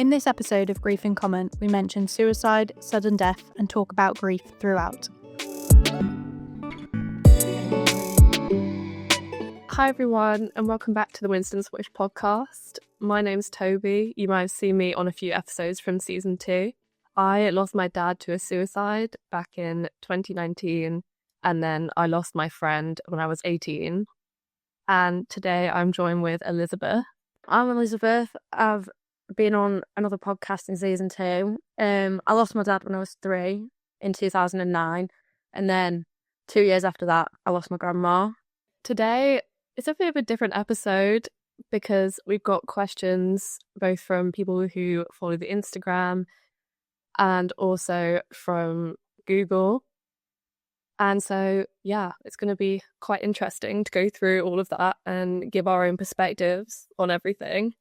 In this episode of Grief in Comment, we mention suicide, sudden death, and talk about grief throughout. Hi everyone, and welcome back to the Winston podcast. My name's Toby. You might have seen me on a few episodes from season 2. I lost my dad to a suicide back in 2019, and then I lost my friend when I was 18. And today I'm joined with Elizabeth. I'm Elizabeth. I've been on another podcast in season 2. I lost my dad when I was 3 in 2009, and then 2 years after that, I lost my grandma. Today, it's a bit of a different episode because we've got questions both from people who follow the Instagram and also from Google. And so, yeah, it's going to be quite interesting to go through all of that and give our own perspectives on everything.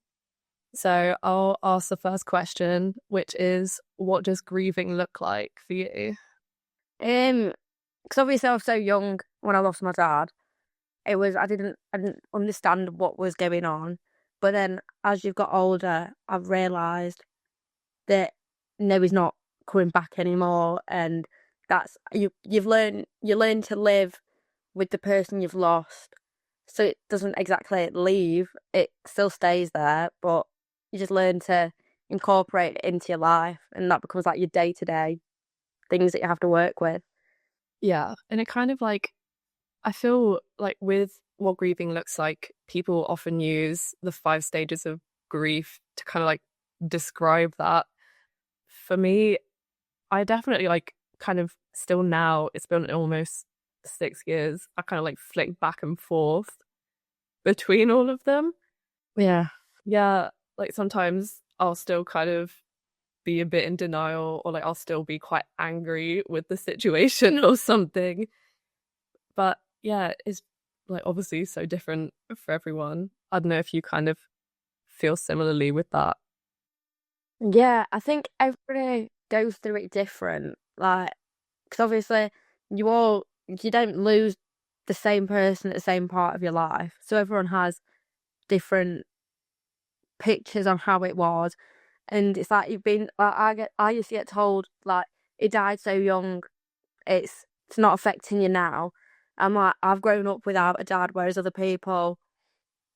So I'll ask the first question, which is, what does grieving look like for you? Because obviously I was so young when I lost my dad. I didn't understand what was going on. But then as you've got older, I've realised that no, he's not coming back anymore, and that's you learn to live with the person you've lost, so it doesn't exactly leave, it still stays there, but you just learn to incorporate it into your life, and that becomes like your day-to-day things that you have to work with. Yeah, and it kind of like, I feel like with what grieving looks like, people often use the 5 stages of grief to kind of like describe that. For me, I definitely like kind of still now, it's been almost 6 years, I kind of like flick back and forth between all of them. Yeah, like sometimes I'll still kind of be a bit in denial, or like I'll still be quite angry with the situation or something. But yeah, it's like obviously so different for everyone. I don't know if you kind of feel similarly with that. yeah, I think everybody goes through it different, like, because obviously you don't lose the same person at the same part of your life, so everyone has different pictures on how it was. And it's like you've been like, I used to get told like he died so young, it's not affecting you now. I'm like, I've grown up without a dad, whereas other people,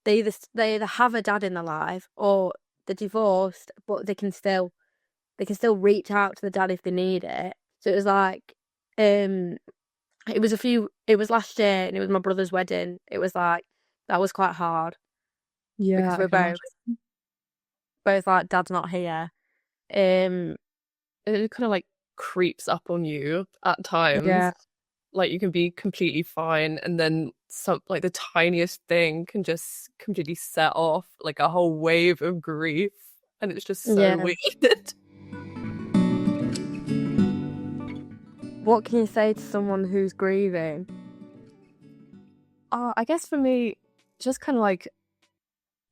they either have a dad in their life or they're divorced, but they can still reach out to the dad if they need it. So it was like, it was last year, and it was my brother's wedding. It was like, that was quite hard. Yeah, because we're both like, dad's not here. It kind of like creeps up on you at times. Yeah. Like you can be completely fine, and then some like the tiniest thing can just completely set off like a whole wave of grief, and it's just so weird. What can you say to someone who's grieving? I guess for me, just kind of like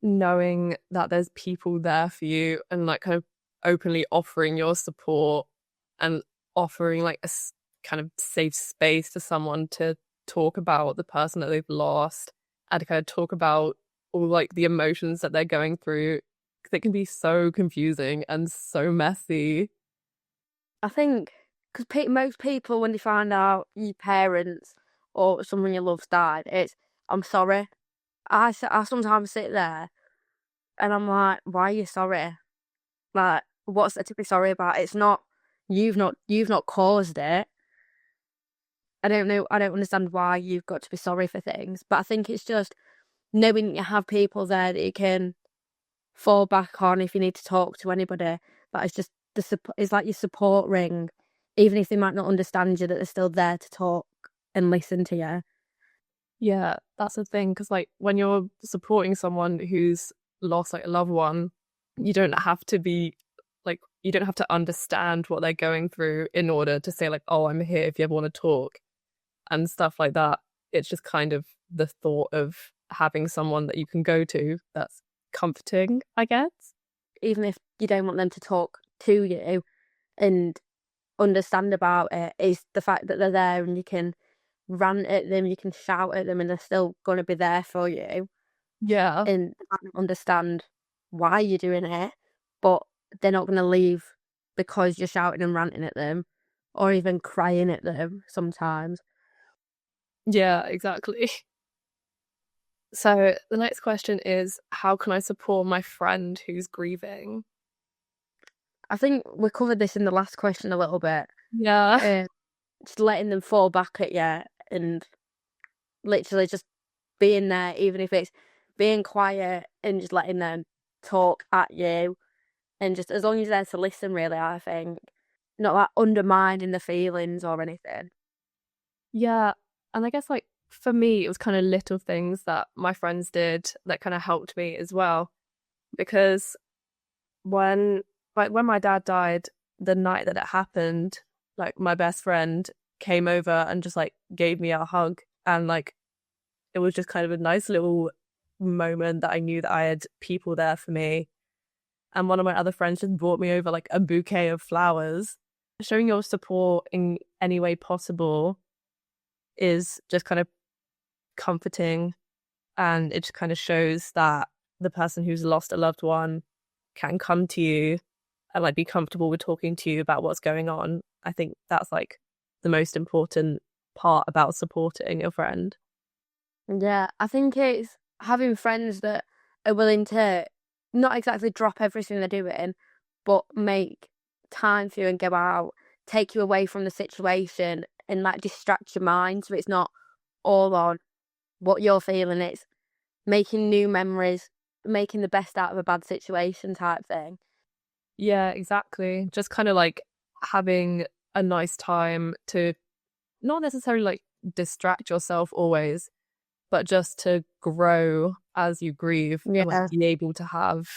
knowing that there's people there for you, and like kind of openly offering your support and offering like a kind of safe space to someone to talk about the person that they've lost, and to kind of talk about all like the emotions that they're going through, because it can be so confusing and so messy. I think because most people, when they find out your parents or someone you love's died, it's, I'm sorry. I sometimes sit there and I'm like, why are you sorry? Like, what's there to be sorry about? It's not, you've not caused it. I don't understand why you've got to be sorry for things, but I think it's just knowing you have people there that you can fall back on if you need to talk to anybody. But it's just it's like your support ring, even if they might not understand you, that they're still there to talk and listen to you. Yeah, that's the thing, because like when you're supporting someone who's lost like a loved one, you don't have to understand what they're going through in order to say like, oh, I'm here if you ever want to talk and stuff like that. It's just kind of the thought of having someone that you can go to that's comforting, I guess. Even if you don't want them to talk to you and understand about it, is the fact that they're there and you can rant at them, you can shout at them, and they're still going to be there for you. Yeah. And I don't understand why you're doing it, but they're not going to leave because you're shouting and ranting at them or even crying at them sometimes. Yeah, exactly. So the next question is, how can I support my friend who's grieving? I think we covered this in the last question a little bit. Yeah. Just letting them fall back at you and literally just being there, even if it's being quiet and just letting them talk at you. And just as long as you're there to listen, really, I think. Not like undermining the feelings or anything. Yeah. And I guess like for me, it was kind of little things that my friends did that kind of helped me as well. Because when my dad died, the night that it happened, like my best friend came over and just like gave me a hug, and like it was just kind of a nice little moment that I knew that I had people there for me. And one of my other friends just brought me over like a bouquet of flowers. Showing your support in any way possible is just kind of comforting, and it just kind of shows that the person who's lost a loved one can come to you and like be comfortable with talking to you about what's going on. I think that's like the most important part about supporting a friend. Yeah, I think it's having friends that are willing to not exactly drop everything they're doing, but make time for you and go out, take you away from the situation and like distract your mind so it's not all on what you're feeling. It's making new memories, making the best out of a bad situation type thing. Yeah, exactly. Just kind of like having a nice time to not necessarily like distract yourself always, but just to grow as you grieve and like Yeah. be able to have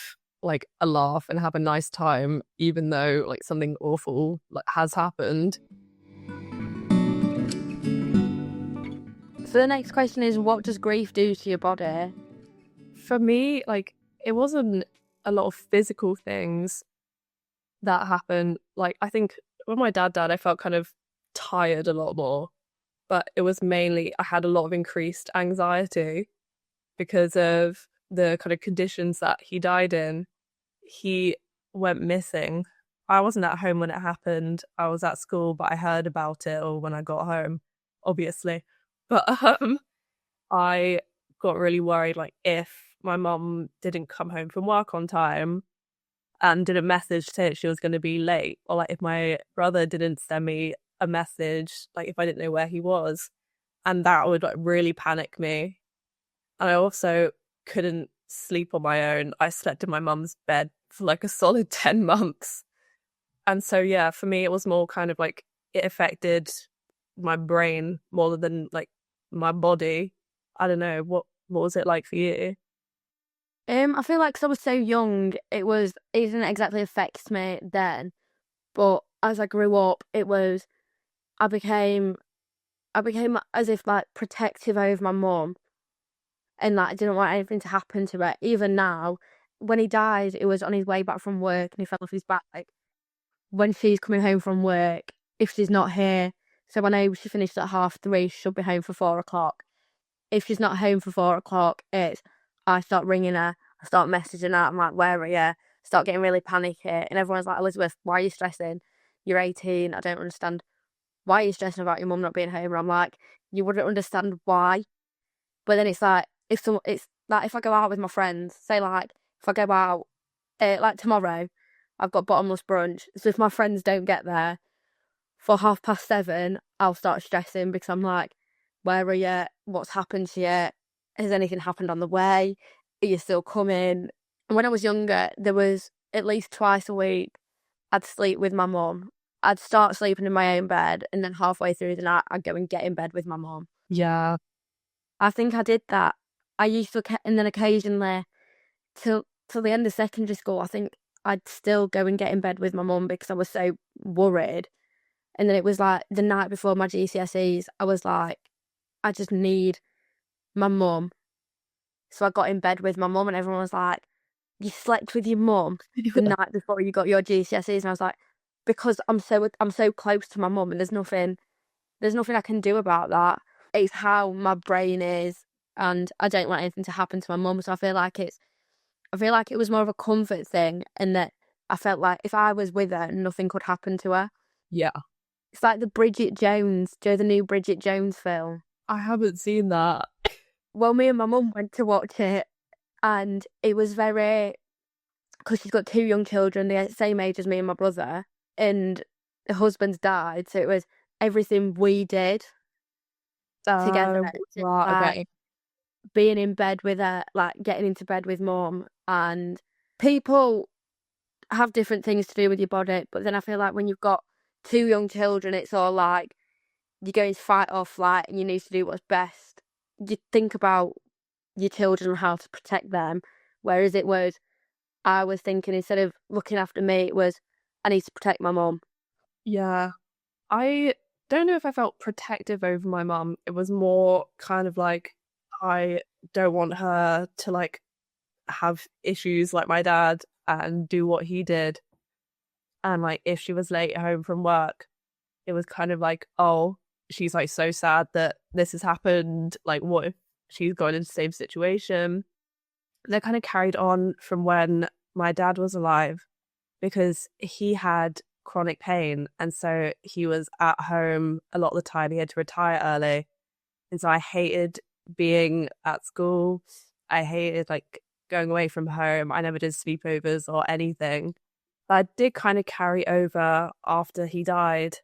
like a laugh and have a nice time, even though like something awful like has happened. So the next question is, what does grief do to your body? For me, like it wasn't a lot of physical things that happened. Like I think when my dad died, I felt kind of tired a lot more, but it was mainly I had a lot of increased anxiety because of the kind of conditions that he died in. He went missing. I wasn't at home when it happened. I was at school, but I heard about it or when I got home, obviously. But I got really worried, like if my mum didn't come home from work on time and didn't message to say she was going to be late, or like if my brother didn't send me a message, like if I didn't know where he was, and that would like really panic me. And I also couldn't sleep on my own. I slept in my mum's bed for like a solid 10 months. And so, yeah, for me, it was more kind of like it affected my brain more than like my body. I don't know. What was it like for you? I feel like 'cause I was so young, it didn't exactly affect me then. But as I grew up, I became as if like protective over my mum, and like I didn't want anything to happen to her. Even now, when he died, it was on his way back from work and he fell off his bike. When she's coming home from work, if she's not here, so I know she finished at 3:30, she'll be home for 4:00. If she's not home for 4:00, I start ringing her, I start messaging her, I'm like, where are you? Start getting really panicky, and everyone's like, Elizabeth, why are you stressing? You're 18, I don't understand. Why are you stressing about your mum not being home? And I'm like, you wouldn't understand why. But then it's like, it's like if I go out with my friends, say like, if I go out, like tomorrow, I've got bottomless brunch. So if my friends don't get there for 7:30, I'll start stressing because I'm like, where are you? What's happened to you? Has anything happened on the way? Are you still coming? And when I was younger, there was at least twice a week I'd sleep with my mum. I'd start sleeping in my own bed, and then halfway through the night, I'd go and get in bed with my mum. Yeah. I think I did that. I used to, and then occasionally, till the end of secondary school, I think I'd still go and get in bed with my mum because I was so worried. And then it was like the night before my GCSEs, I was like, I just need my mum. So I got in bed with my mum, and everyone was like, you slept with your mum the night before you got your GCSEs? And I was like, because I'm so close to my mum, and there's nothing I can do about that. It's how my brain is, and I don't want anything to happen to my mum. So I feel like it was more of a comfort thing, and that I felt like if I was with her, nothing could happen to her. Yeah. It's like the Bridget Jones, the new Bridget Jones film. I haven't seen that. Well, me and my mum went to watch it, and it was very, because she's got 2 young children, the same age as me and my brother, and her husband's died, so it was everything we did together. Right, okay. Being in bed with her, like getting into bed with mum, and people have different things to do with your body, but then I feel like when you've got 2 young children, it's all like you're going to fight or flight and you need to do what's best. You think about your children and how to protect them, whereas I was thinking, instead of looking after me, it was, I need to protect my mum. Yeah. I don't know if I felt protective over my mum. It was more kind of like, I don't want her to like have issues like my dad and do what he did. And like, if she was late home from work, it was kind of like, oh, she's like so sad that this has happened. Like, what if she's gone into the same situation? They kind of carried on from when my dad was alive, because he had chronic pain, and so he was at home a lot of the time. He had to retire early, and so I hated being at school. I hated like going away from home. I never did sleepovers or anything. But I did kind of carry over after he died,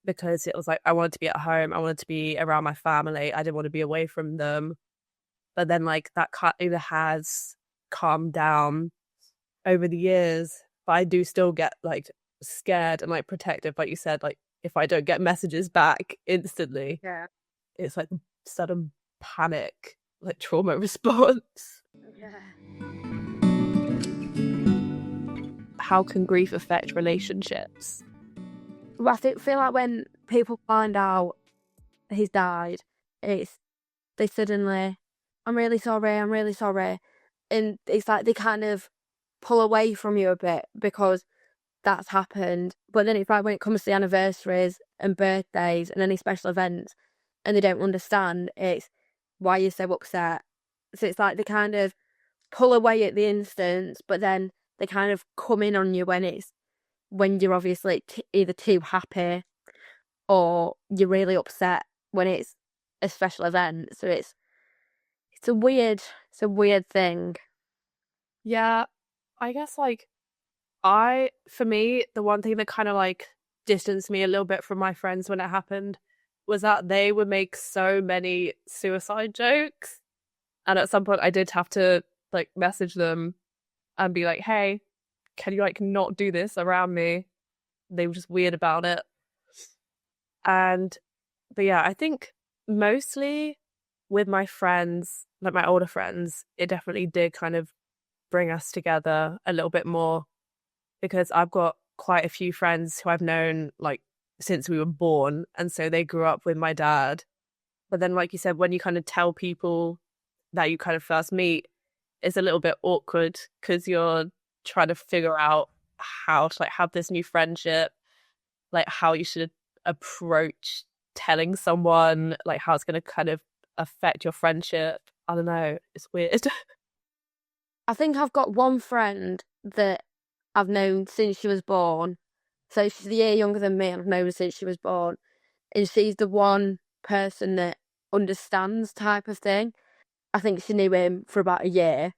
because it was like I wanted to be at home. I wanted to be around my family. I didn't want to be away from them. But then like that kind of has calmed down over the years. But I do still get like scared and like protective, like you said, like if I don't get messages back instantly, Yeah. it's like sudden panic, like trauma response. Yeah. How can grief affect relationships? Well, feel like when people find out he's died, they suddenly, I'm really sorry. And it's like they kind of pull away from you a bit because that's happened. But then it's like when it comes to the anniversaries and birthdays and any special events and they don't understand, it's why you're so upset. So it's like they kind of pull away at the instance, but then they kind of come in on you when you're obviously either too happy or you're really upset when it's a special event. So it's a weird thing. Yeah, I guess like for me, the one thing that kind of like distanced me a little bit from my friends when it happened was that they would make so many suicide jokes. And at some point I did have to like message them and be like, hey, can you like not do this around me? They were just weird about it. But yeah, I think mostly with my friends, like my older friends, it definitely did kind of bring us together a little bit more, because I've got quite a few friends who I've known like since we were born, and so they grew up with my dad. But then, like you said, when you kind of tell people that you kind of first meet, it's a little bit awkward because you're trying to figure out how to like have this new friendship, like how you should approach telling someone, like how it's going to kind of affect your friendship. I don't know, it's weird. I think I've got one friend that I've known since she was born. So she's a year younger than me and I've known her since she was born. And she's the one person that understands type of thing. I think she knew him for about a year.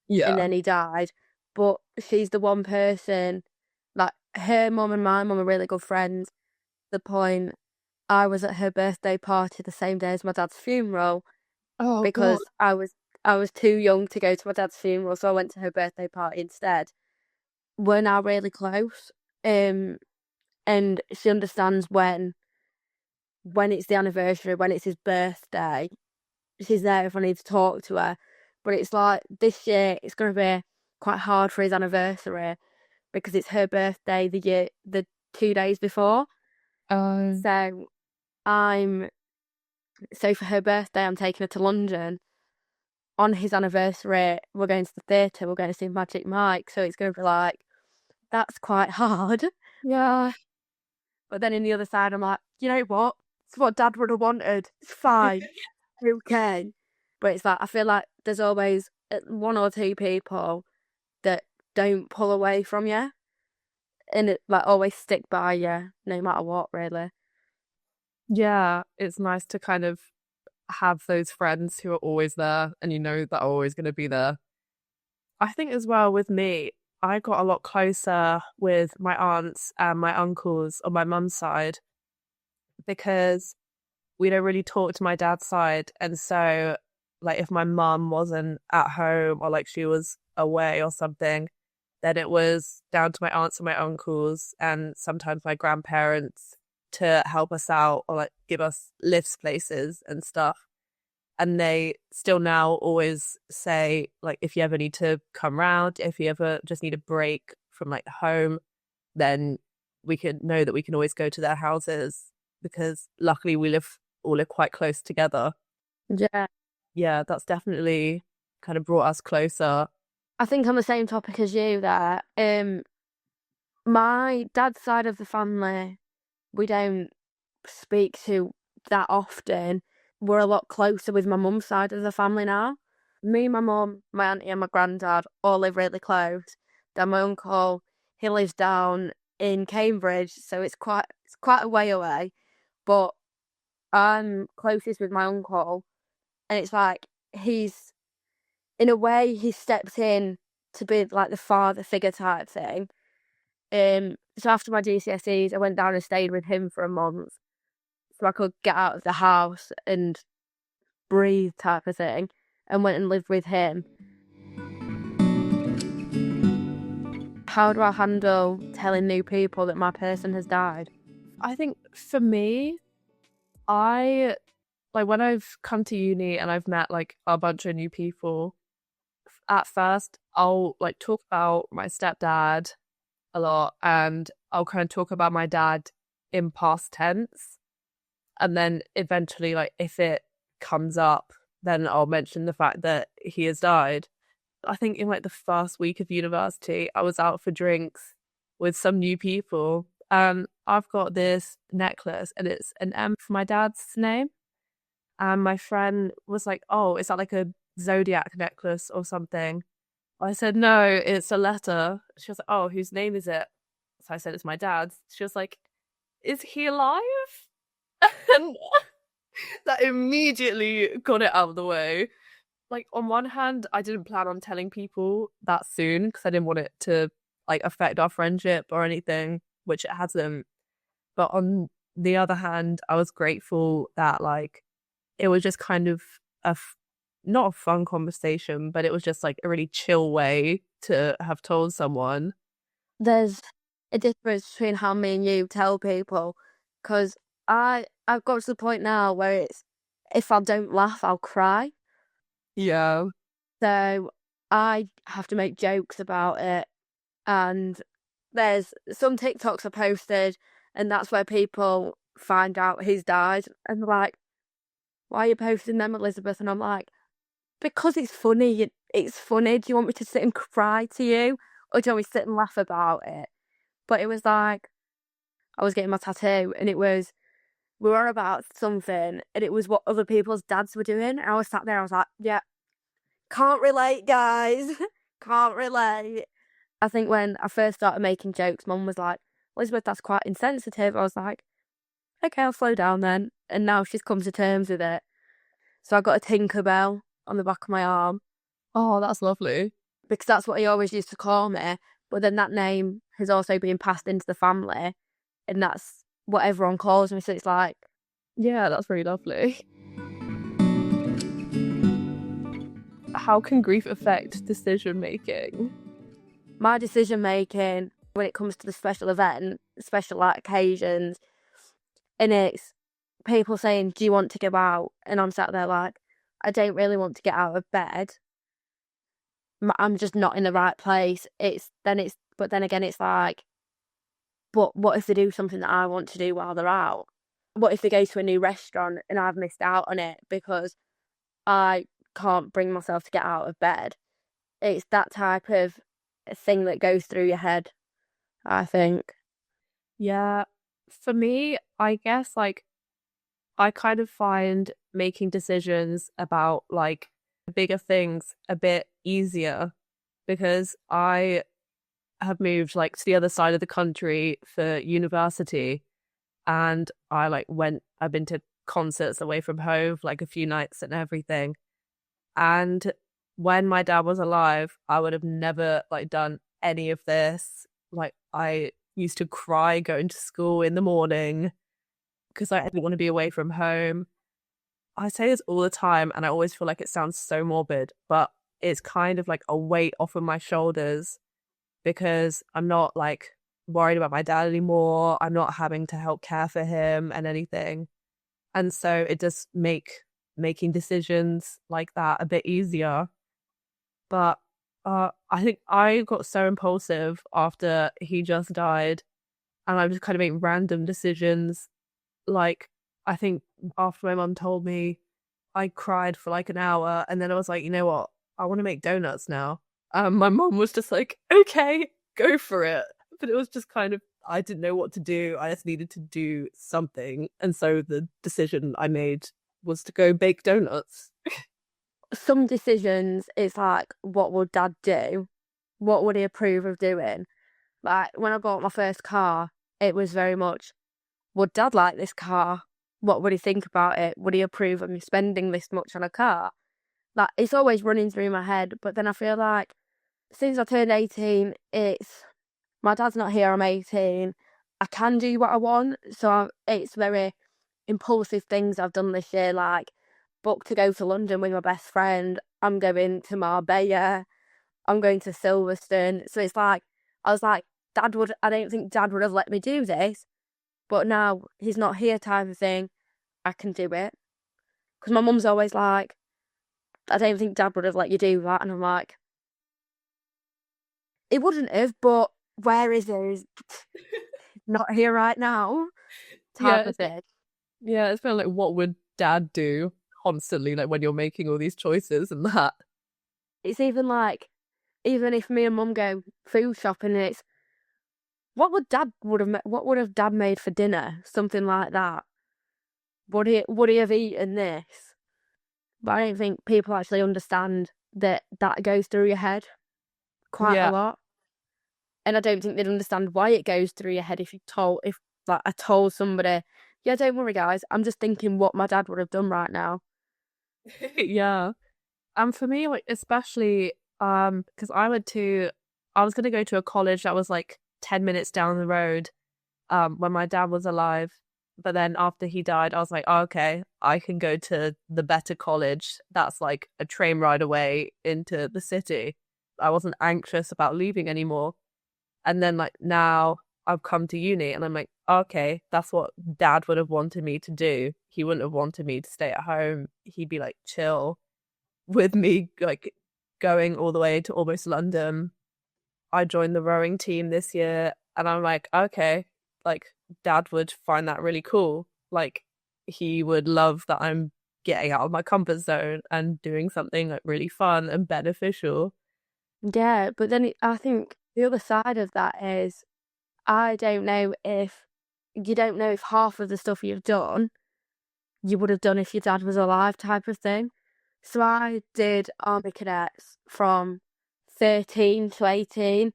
Yeah. And then he died. But she's the one person, like her mum and my mum are really good friends. The point I was at her birthday party the same day as my dad's funeral because God. I was too young to go to my dad's funeral, so I went to her birthday party instead. We're now really close. And she understands when it's the anniversary, when it's his birthday. She's there if I need to talk to her. But it's like this year it's gonna be quite hard for his anniversary because it's her birthday the 2 days before. So for her birthday I'm taking her to London. On his anniversary we're going to the theatre, we're going to see Magic Mike, so it's gonna be like, that's quite hard. Yeah. But then in the other side I'm like, you know what? It's what Dad would have wanted. It's fine. Okay. But it's like I feel like there's always one or two people that don't pull away from you. and it like always stick by you no matter what, really. Yeah, it's nice to kind of have those friends who are always there and you know that are always going to be there. I think as well with me, I got a lot closer with my aunts and my uncles on my mum's side because we don't really talk to my dad's side. And so, like, if my mum wasn't at home or like she was away or something, then it was down to my aunts and my uncles and sometimes my grandparents to help us out or like give us lifts places and stuff. And they still now always say, like, if you ever need to come round, if you ever just need a break from like home, then we can know that we can always go to their houses because luckily we all live quite close together. Yeah. Yeah, that's definitely kind of brought us closer. I think on the same topic as you there, my dad's side of the family, we don't speak to that often. We're a lot closer with my mum's side of the family now. Me, my mum, my auntie and my granddad all live really close. Then my uncle, he lives down in Cambridge, so it's quite a way away. But I'm closest with my uncle, and it's like he's, in a way, he stepped in to be like the father figure type thing. So after my GCSEs, I went down and stayed with him for a month, so I could get out of the house and breathe type of thing, and went and lived with him. How do I handle telling new people that my person has died? I think for me, I like when I've come to uni and I've met like a bunch of new people, at first I'll like talk about my stepdad a lot and I'll kind of talk about my dad in past tense. And then eventually, like if it comes up, then I'll mention the fact that he has died. I think in like the first week of university, I was out for drinks with some new people. I've got this necklace and it's an M for my dad's name. And my friend was like, "Oh, is that like a zodiac necklace or something?" I said, "No, it's a letter." She was like, "Oh, whose name is it?" So I said, "It's my dad's." She was like, "Is he alive?" And that immediately got it out of the way. Like, on one hand, I didn't plan on telling people that soon because I didn't want it to like affect our friendship or anything, which it hasn't. But on the other hand, I was grateful that like it was just kind of not a fun conversation, but it was just like a really chill way to have told someone. There's a difference between how me and you tell people, because I've got to the point now where it's, if I don't laugh, I'll cry. Yeah. So I have to make jokes about it. And there's some TikToks I posted, and that's where people find out he's died. And they're like, "Why are you posting them, Elizabeth?" And I'm like, "Because it's funny. It's funny. Do you want me to sit and cry to you? Or do you want me to sit and laugh about it?" But it was like, I was getting my tattoo, and we were about something, and it was what other people's dads were doing. And I was sat there, I was like, yeah, can't relate, guys. Can't relate. I think when I first started making jokes, Mum was like, "Elizabeth, that's quite insensitive." I was like, okay, I'll slow down then. And now she's come to terms with it. So I got a Tinkerbell on the back of my arm. Oh, that's lovely. Because that's what he always used to call me. But then that name has also been passed into the family, and that's what everyone calls me. So it's like, yeah, that's really lovely. How can grief affect decision making? my decision making when it comes to the special event, special like occasions, and it's people saying, "Do you want to go out?" And I'm sat there like, I don't really want to get out of bed. I'm just not in the right place. But then again, it's like, but what if they do something that I want to do while they're out? What if they go to a new restaurant and I've missed out on it because I can't bring myself to get out of bed? It's that type of thing that goes through your head, I think. Yeah, for me, I guess like I kind of find making decisions about like bigger things a bit easier because I have moved like to the other side of the country for university, and I've been to concerts away from home, like a few nights and everything. And when my dad was alive, I would have never like done any of this. Like, I used to cry going to school in the morning because I didn't want to be away from home. I say this all the time, and I always feel like it sounds so morbid, but it's kind of like a weight off of my shoulders because I'm not like worried about my dad anymore. I'm not having to help care for him and anything. And so it does making decisions like that a bit easier. But I think I got so impulsive after he just died, and I just kind of make random decisions. Like, I think after my mum told me, I cried for like an hour, and then I was like, you know what? I want to make donuts now. My mum was just like, okay, go for it. But it was just kind of, I didn't know what to do. I just needed to do something. And so the decision I made was to go bake donuts. Some decisions, it's like, what would Dad do? What would he approve of doing? Like, when I bought my first car, it was very much, would Dad like this car? What would he think about it? Would he approve of me spending this much on a car? Like, it's always running through my head. But then I feel like since I turned 18, it's, my dad's not here, I'm 18. I can do what I want. So it's very impulsive things I've done this year, like booked to go to London with my best friend. I'm going to Marbella. I'm going to Silverstone. So it's like, I was like, I don't think Dad would have let me do this. But now he's not here type of thing, I can do it. Because my mum's always like, I don't think Dad would have let you do that. And I'm like, it wouldn't have, but where is he? He's not here right now type of thing. Yeah, it's kind of like, what would Dad do constantly, like when you're making all these choices and that. It's even like, even if me and Mum go food shopping, it's, what would Dad made for dinner? Something like that. Would he have eaten this? But I don't think people actually understand that goes through your head quite a lot. And I don't think they'd understand why it goes through your head if I told somebody, yeah, don't worry guys, I'm just thinking what my dad would have done right now. Yeah. And for me, like, especially because I was going to go to a college that was like 10 minutes down the road when my dad was alive. But then after he died, I was like, oh, okay, I can go to the better college. That's like a train ride away into the city. I wasn't anxious about leaving anymore. And then like now I've come to uni and I'm like, okay, that's what Dad would have wanted me to do. He wouldn't have wanted me to stay at home. He'd be like chill with me, like going all the way to almost London. I joined the rowing team this year and I'm like, okay, like Dad would find that really cool. Like he would love that I'm getting out of my comfort zone and doing something like really fun and beneficial. Yeah, but then I think the other side of that is, I don't know if half of the stuff you've done you would have done if your dad was alive type of thing. So I did Army Cadets from 13 to 18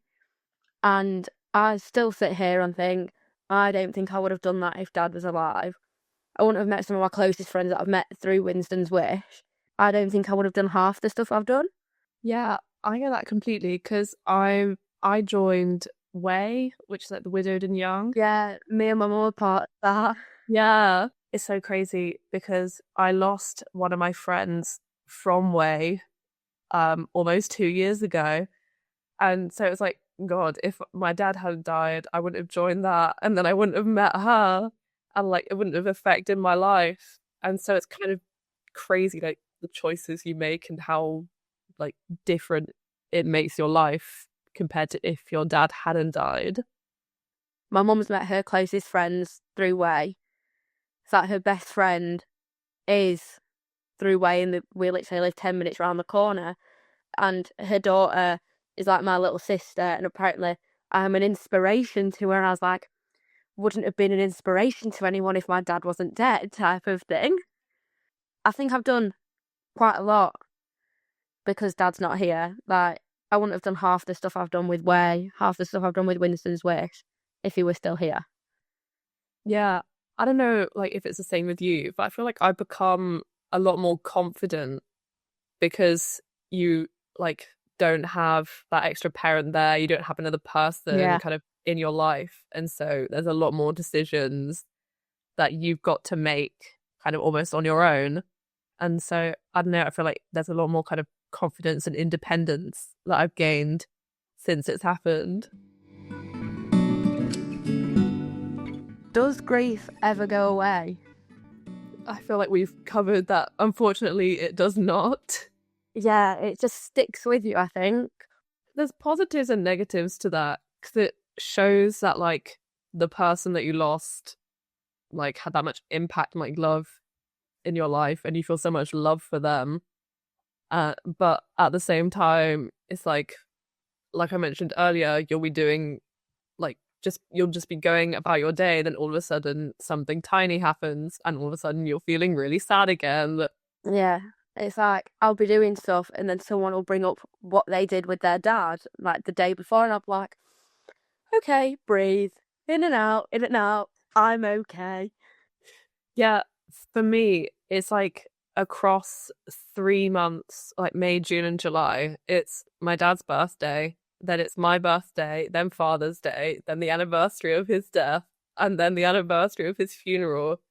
and I still sit here and think, I don't think I would have done that if Dad was alive. I wouldn't have met some of my closest friends that I've met through Winston's wish. I don't think I would have done half the stuff I've done. Yeah, I get that completely because I joined Way, which is like the widowed and young. Yeah, me and my mum were part of that. Yeah, it's so crazy because I lost one of my friends from Way almost 2 years ago. And so it was like, God, if my dad hadn't died, I wouldn't have joined that. And then I wouldn't have met her. And like, it wouldn't have affected my life. And so it's kind of crazy, like the choices you make and how like different it makes your life compared to if your dad hadn't died. My mum's met her closest friends through Way. It's like her best friend is through Way and we literally live 10 minutes around the corner. And her daughter is like my little sister, and apparently I'm an inspiration to her. And I was like, wouldn't have been an inspiration to anyone if my dad wasn't dead type of thing. I think I've done quite a lot because Dad's not here. Like, I wouldn't have done half the stuff I've done with Way, half the stuff I've done with Winston's Wish if he was still here. Yeah, I don't know, like, if it's the same with you, but I feel like I've become a lot more confident because you, like, don't have that extra parent there. You don't have another person kind of in your life. And so there's a lot more decisions that you've got to make kind of almost on your own. And so, I don't know, I feel like there's a lot more kind of confidence and independence that I've gained since it's happened. Does grief ever go away? I feel like we've covered that. Unfortunately, it does not. Yeah, it just sticks with you, I think. There's positives and negatives to that because it shows that, like, the person that you lost, like, had that much impact and, like, love in your life, and you feel so much love for them. But at the same time, it's like I mentioned earlier, you'll be doing, like, you'll just be going about your day, then all of a sudden something tiny happens, and all of a sudden you're feeling really sad again. Yeah, it's like I'll be doing stuff, and then someone will bring up what they did with their dad, like the day before, and I'm like, okay, breathe, in and out, I'm okay. Yeah, for me, it's like across 3 months, like May, June, and July. It's my dad's birthday, then it's my birthday, then Father's Day, then the anniversary of his death, and then the anniversary of his funeral.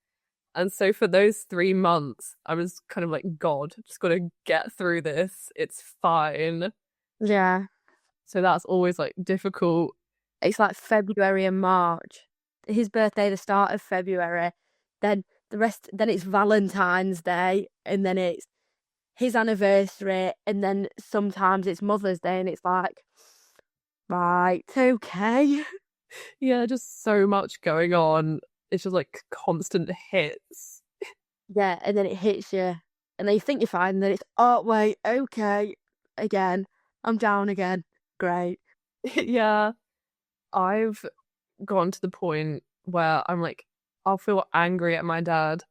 And so for those 3 months, I was kind of like, God, just got to get through this. It's fine. Yeah. So that's always, like, difficult. It's like February and March. His birthday, the start of February. Then then it's Valentine's Day, and then it's his anniversary, and then sometimes it's Mother's Day, and it's like, right, okay. Yeah, just so much going on. It's just like constant hits. Yeah, and then it hits you, and then you think you're fine, and then it's, oh, wait, okay, again, I'm down again. Great. Yeah, I've gone to the point where I'm like, I'll feel angry at my dad,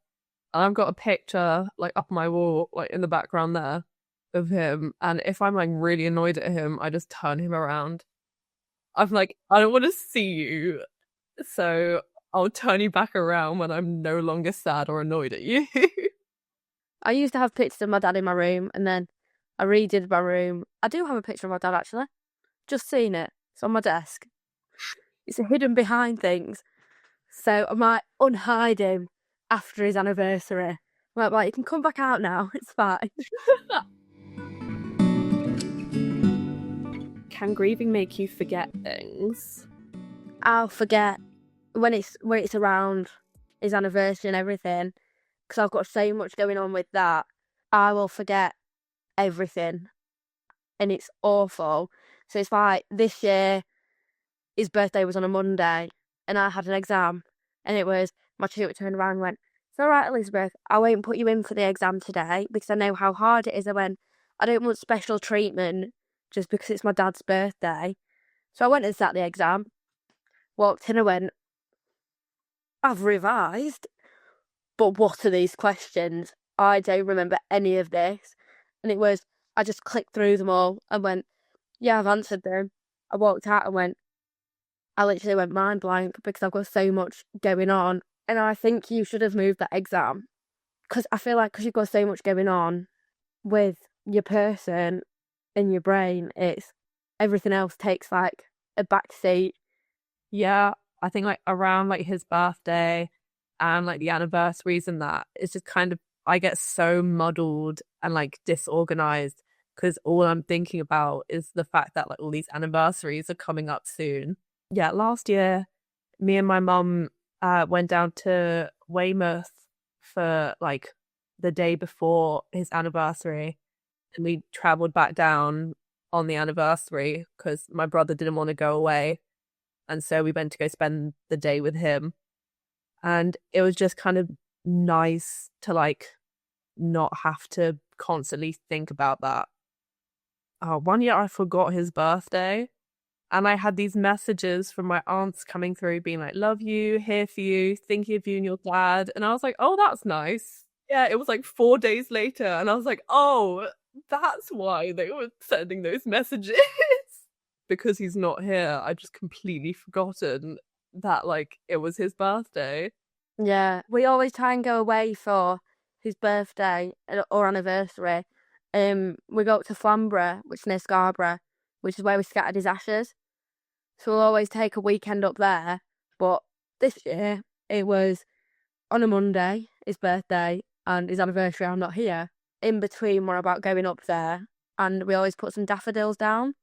and I've got a picture, like, up on my wall, like, in the background there, of him, and if I'm, like, really annoyed at him, I just turn him around. I'm like, I don't want to see you, so I'll turn you back around when I'm no longer sad or annoyed at you. I used to have pictures of my dad in my room, and then I redid my room. I do have a picture of my dad, actually. Just seen it. It's on my desk. It's hidden behind things. So I might unhide him after his anniversary. Like, you can come back out now. It's fine. Can grieving make you forget things? I'll forget when it's around his anniversary and everything, because I've got so much going on with that. I will forget everything, and it's awful. So it's like this year, his birthday was on a Monday, and I had an exam, and it was, my tutor turned around and went, "It's all right, Elizabeth, I won't put you in for the exam today because I know how hard it is." I went, "I don't want special treatment just because it's my dad's birthday." So I went and sat the exam, walked in and went, "I've revised, but what are these questions? I don't remember any of this." And it was, I just clicked through them all and went, "Yeah, I've answered them." I walked out and I literally went mind blank because I've got so much going on. And I think you should have moved that exam, because I feel like because you've got so much going on with your person and your brain, it's everything else takes like a back seat. Yeah, I think, like, around, like, his birthday and, like, the anniversaries and that, it's just kind of, I get so muddled and, like, disorganized because all I'm thinking about is the fact that, like, all these anniversaries are coming up soon. Yeah, last year, me and my mum went down to Weymouth for, like, the day before his anniversary, and we travelled back down on the anniversary because my brother didn't want to go away, and so we went to go spend the day with him. And it was just kind of nice to, like, not have to constantly think about that. One year I forgot his birthday, and I had these messages from my aunts coming through being like, "Love you, here for you, thinking of you and your dad." And I was like, oh, that's nice. Yeah, it was like 4 days later, and I was like, oh, that's why they were sending those messages. because he's not here, I just completely forgotten that like it was his birthday. Yeah, we always try and go away for his birthday or anniversary. We go up to Flamborough, which is near Scarborough, which is where we scattered his ashes. So we'll always take a weekend up there. But this year, it was on a Monday, his birthday, and his anniversary. I'm not here. In between, we're about going up there, and we always put some daffodils down,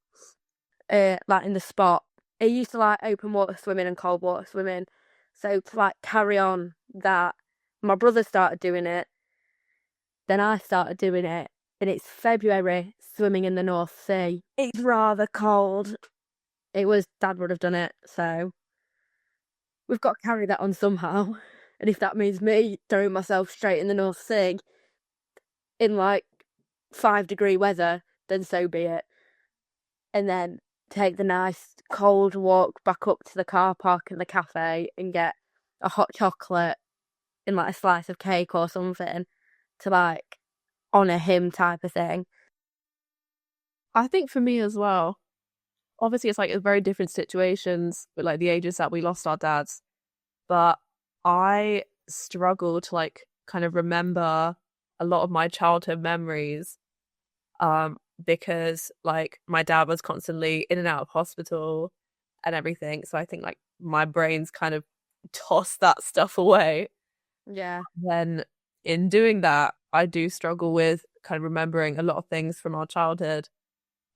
like in the spot. He used to like open water swimming and cold water swimming. So to like carry on that, my brother started doing it. Then I started doing it. And it's February, swimming in the North Sea. It's rather cold. It was, Dad would have done it. So we've got to carry that on somehow. And if that means me throwing myself straight in the North Sea in like 5-degree weather, then so be it. And then take the nice cold walk back up to the car park and the cafe and get a hot chocolate and like a slice of cake or something to like honour him type of thing. I think for me as well, obviously it's like very different situations with like the ages that we lost our dads, but I struggle to like kind of remember a lot of my childhood memories because like my dad was constantly in and out of hospital and everything, so I think like my brain's kind of tossed that stuff away. Yeah. Then in doing that, I do struggle with kind of remembering a lot of things from our childhood,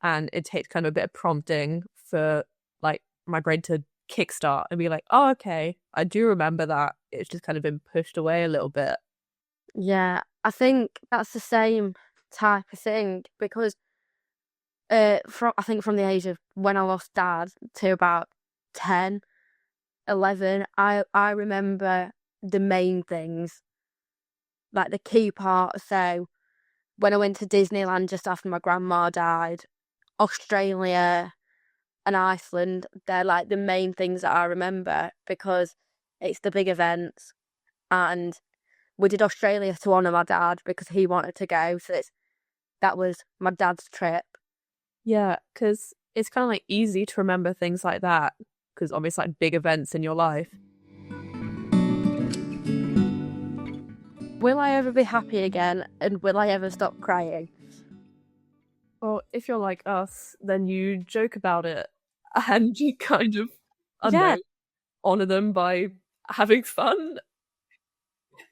and it takes kind of a bit of prompting for like my brain to kickstart and be like, oh, okay, I do remember that. It's just kind of been pushed away a little bit. Yeah, I think that's the same type of thing because I think from the age of when I lost Dad to about 10, 11, I remember the main things, like the key part. So when I went to Disneyland just after my grandma died, Australia and Iceland, they're like the main things that I remember because it's the big events. And we did Australia to honour my dad because he wanted to go. So that was my dad's trip. Yeah, because it's kind of like easy to remember things like that because obviously like big events in your life. Will I ever be happy again? And will I ever stop crying? Well, if you're like us, then you joke about it and you kind of, I don't know, honour them by having fun.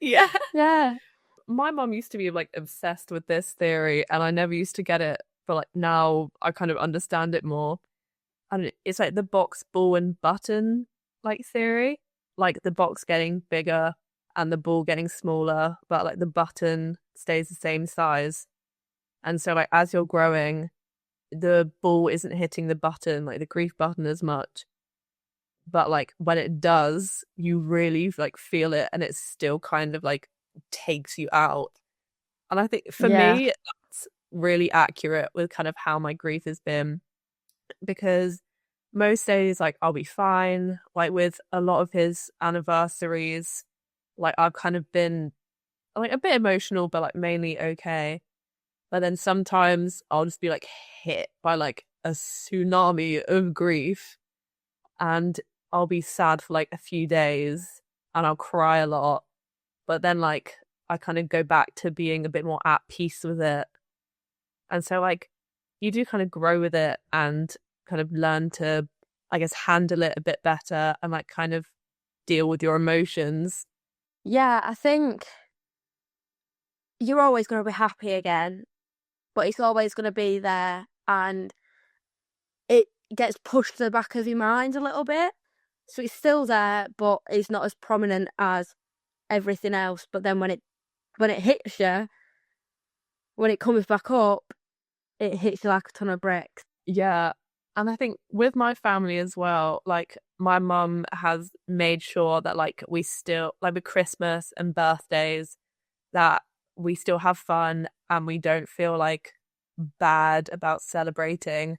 Yeah. Yeah. My mum used to be like obsessed with this theory and I never used to get it, but like now I kind of understand it more. And it's like the box, ball and button like theory, like the box getting bigger and the ball getting smaller, but like the button stays the same size. And so like as you're growing, the ball isn't hitting the button, like the grief button, as much. But like when it does, you really like feel it and it still kind of like takes you out. And I think for me, that's really accurate with kind of how my grief has been, because most days like I'll be fine. Like with a lot of his anniversaries, like I've kind of been like a bit emotional, but like mainly okay. But then sometimes I'll just be like hit by like a tsunami of grief and I'll be sad for like a few days and I'll cry a lot. But then like I kind of go back to being a bit more at peace with it. And so like you do kind of grow with it and kind of learn to, I guess, handle it a bit better and like kind of deal with your emotions. Yeah, I think you're always going to be happy again, but it's always going to be there and it gets pushed to the back of your mind a little bit. So it's still there, but it's not as prominent as everything else. But then when it hits you, when it comes back up, it hits you like a ton of bricks. Yeah. And I think with my family as well, like my mum has made sure that like we still, like with Christmas and birthdays, that we still have fun and we don't feel like bad about celebrating.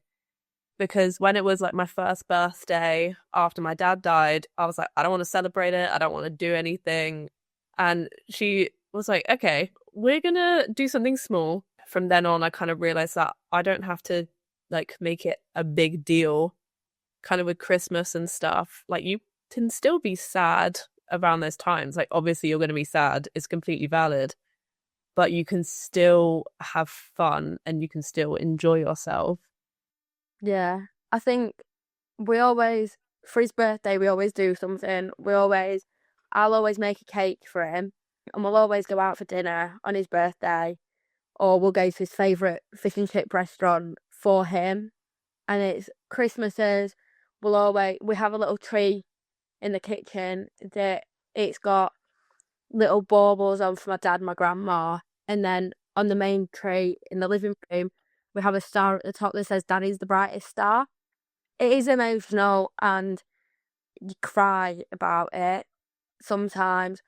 Because when it was like my first birthday after my dad died, I was like, I don't want to celebrate it. I don't want to do anything. And she was like, okay, we're going to do something small. From then on, I kind of realized that I don't have to like make it a big deal, kind of with Christmas and stuff. Like, you can still be sad around those times. Like, obviously you're going to be sad, it's completely valid, but you can still have fun and you can still enjoy yourself. Yeah, I think we always, for his birthday, we always do something. I'll always make a cake for him, and we'll always go out for dinner on his birthday, or we'll go to his favourite fish and chip restaurant for him. And it's Christmases, we have a little tree in the kitchen that it's got little baubles on for my dad and my grandma, and then on the main tree in the living room, we have a star at the top that says Daddy's the brightest star. It is emotional and you cry about it sometimes,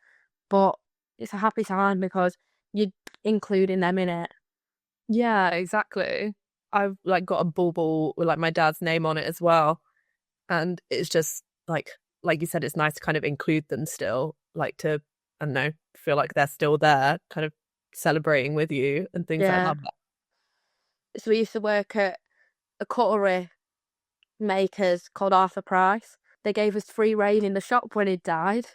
but it's a happy time because you're including them in it. Yeah, exactly. I've like got a bauble with like my dad's name on it as well. And it's just like you said, it's nice to kind of include them still, like to, I don't know, feel like they're still there, kind of celebrating with you and things. I love that. So we used to work at a cutlery makers called Arthur Price. They gave us free rein in the shop when he died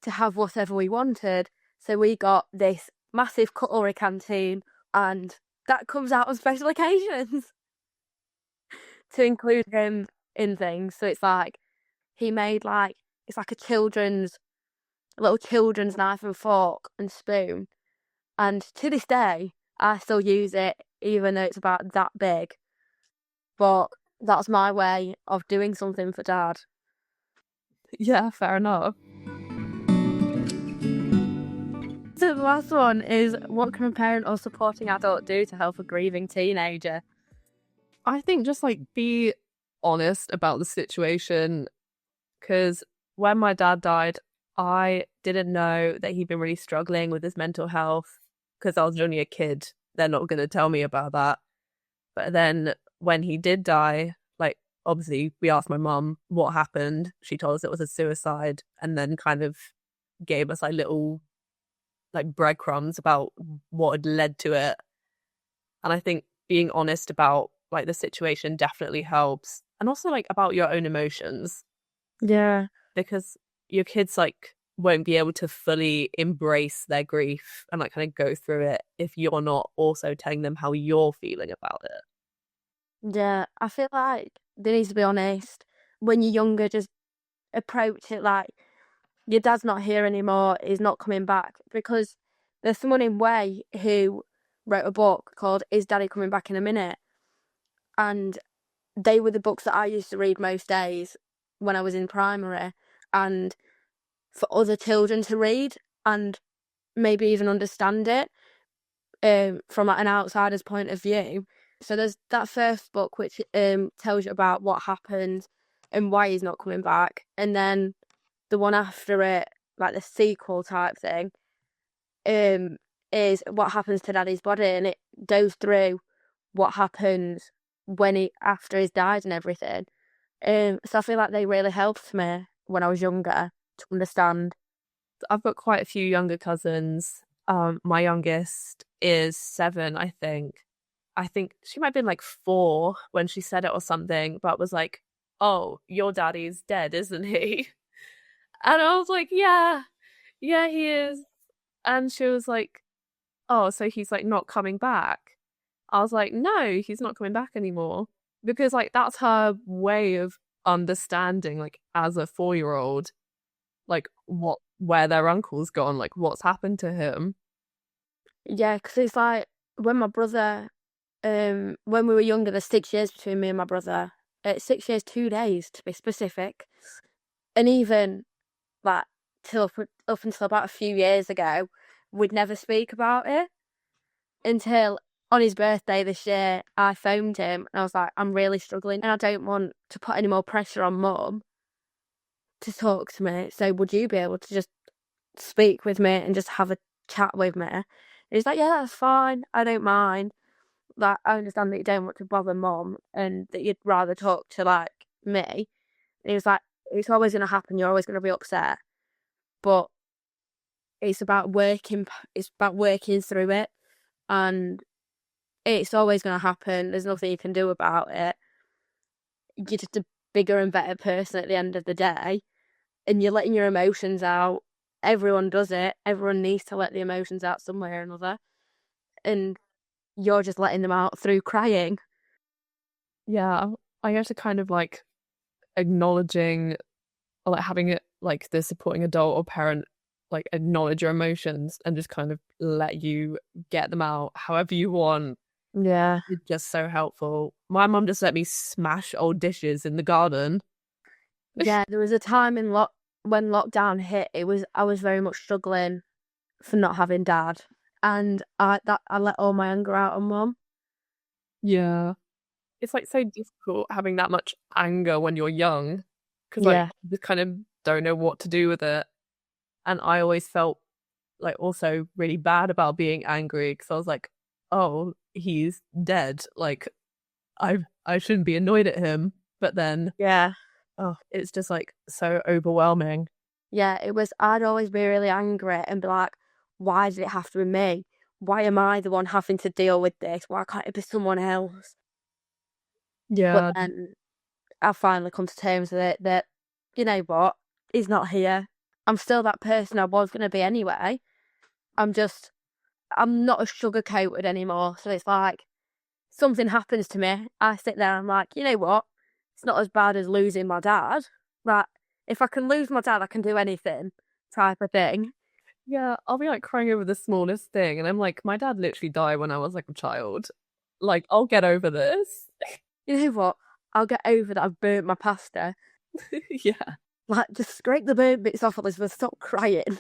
to have whatever we wanted. So we got this massive cutlery canteen, and that comes out on special occasions to include him in things. So it's like he made it's like a little children's knife and fork and spoon. And to this day, I still use it, even though it's about that big. But that's my way of doing something for Dad. Yeah, fair enough. So the last one is, what can a parent or supporting adult do to help a grieving teenager? I think just like be honest about the situation, because when my dad died, I didn't know that he'd been really struggling with his mental health because I was only a kid. They're not going to tell me about that. But then when he did die, like, obviously we asked my mum what happened. She told us it was a suicide, and then kind of gave us like little like breadcrumbs about what had led to it. And I think being honest about like the situation definitely helps. And also like about your own emotions. Yeah. Because your kids like won't be able to fully embrace their grief and like kind of go through it if you're not also telling them how you're feeling about it. Yeah, I feel like there needs to be honest. When you're younger, just approach it like your dad's not here anymore, he's not coming back. Because there's someone in Way who wrote a book called Is Daddy Coming Back in a Minute? And they were the books that I used to read most days when I was in primary, and for other children to read and maybe even understand it from like an outsider's point of view. So there's that first book which tells you about what happened and why he's not coming back, and then the one after it, like the sequel type thing, is what happens to Daddy's body, and it goes through what happens after he's died and everything. So I feel like they really helped me when I was younger to understand. I've got quite a few younger cousins. My youngest is 7, I think. I think she might have been like 4 when she said it or something, but was like, "Oh, your daddy's dead, isn't he?" And I was like, yeah, he is. And she was like, "Oh, so he's like not coming back?" I was like, "No, he's not coming back anymore." Because like that's her way of understanding, like as a 4-year-old, like where their uncle's gone, like what's happened to him. Yeah, because it's like when my brother, when we were younger, there's 6 years between me and my brother. 6 years, 2 days to be specific. And even like up until about a few years ago, we'd never speak about it until on his birthday this year, I phoned him and I was like, I'm really struggling and I don't want to put any more pressure on Mum to talk to me. So would you be able to just speak with me and just have a chat with me? And he's like, yeah, that's fine. I don't mind. Like, I understand that you don't want to bother Mum and that you'd rather talk to like me. And he was like, it's always going to happen. You're always going to be upset. But it's about working through it and it's always going to happen. There's nothing you can do about it. You're just a bigger and better person at the end of the day, and you're letting your emotions out. Everyone does it. Everyone needs to let the emotions out some way or another, and you're just letting them out through crying. Yeah, I guess to kind of like acknowledging, or like having it like the supporting adult or parent like acknowledge your emotions and just kind of let you get them out however you want. Yeah. It's just so helpful. My mum just let me smash old dishes in the garden. Yeah, there was a time when lockdown hit. I was very much struggling for not having dad, and I let all my anger out on mum. Yeah. It's like so difficult having that much anger when you're young because like you just kind of don't know what to do with it. And I always felt like also really bad about being angry because I was like, oh, he's dead. Like I shouldn't be annoyed at him. But then it's just like so overwhelming. Yeah, it was. I'd always be really angry and be like, why does it have to be me? Why am I the one having to deal with this? Why can't it be someone else? Yeah. But then I finally come to terms with it that, you know what, he's not here. I'm still that person I was going to be anyway. I'm not as sugar-coated anymore. So it's like, something happens to me, I sit there and I'm like, you know what, it's not as bad as losing my dad. Like, if I can lose my dad, I can do anything, type of thing. Yeah, I'll be like crying over the smallest thing. And I'm like, my dad literally died when I was like a child. Like, I'll get over this. You know what? I'll get over that I've burnt my pasta. Yeah. Like, just scrape the burnt bits off, Elizabeth. Stop crying.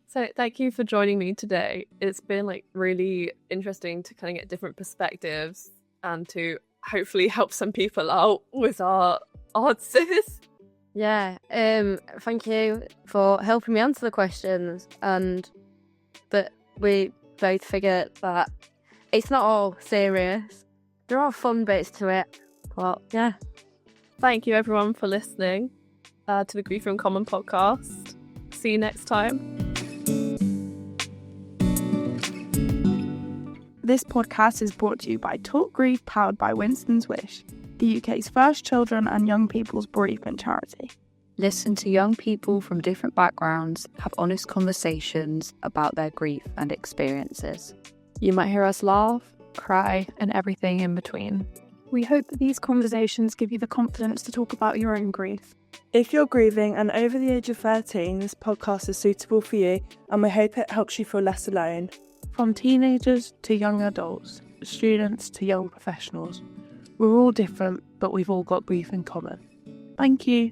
So thank you for joining me today. It's been like really interesting to kind of get different perspectives and to hopefully help some people out with our answers. Yeah. Thank you for helping me answer the questions, but we both figured that it's not all serious. There are fun bits to it. But yeah. Thank you everyone for listening to the Grief in Common podcast. See you next time. This podcast is brought to you by Talk Grief, powered by Winston's Wish, the UK's first children and young people's bereavement charity. Listen to young people from different backgrounds have honest conversations about their grief and experiences. You might hear us laugh, cry, and everything in between. We hope that these conversations give you the confidence to talk about your own grief. If you're grieving and over the age of 13, this podcast is suitable for you, and we hope it helps you feel less alone. From teenagers to young adults, students to young professionals, we're all different, but we've all got grief in common. Thank you.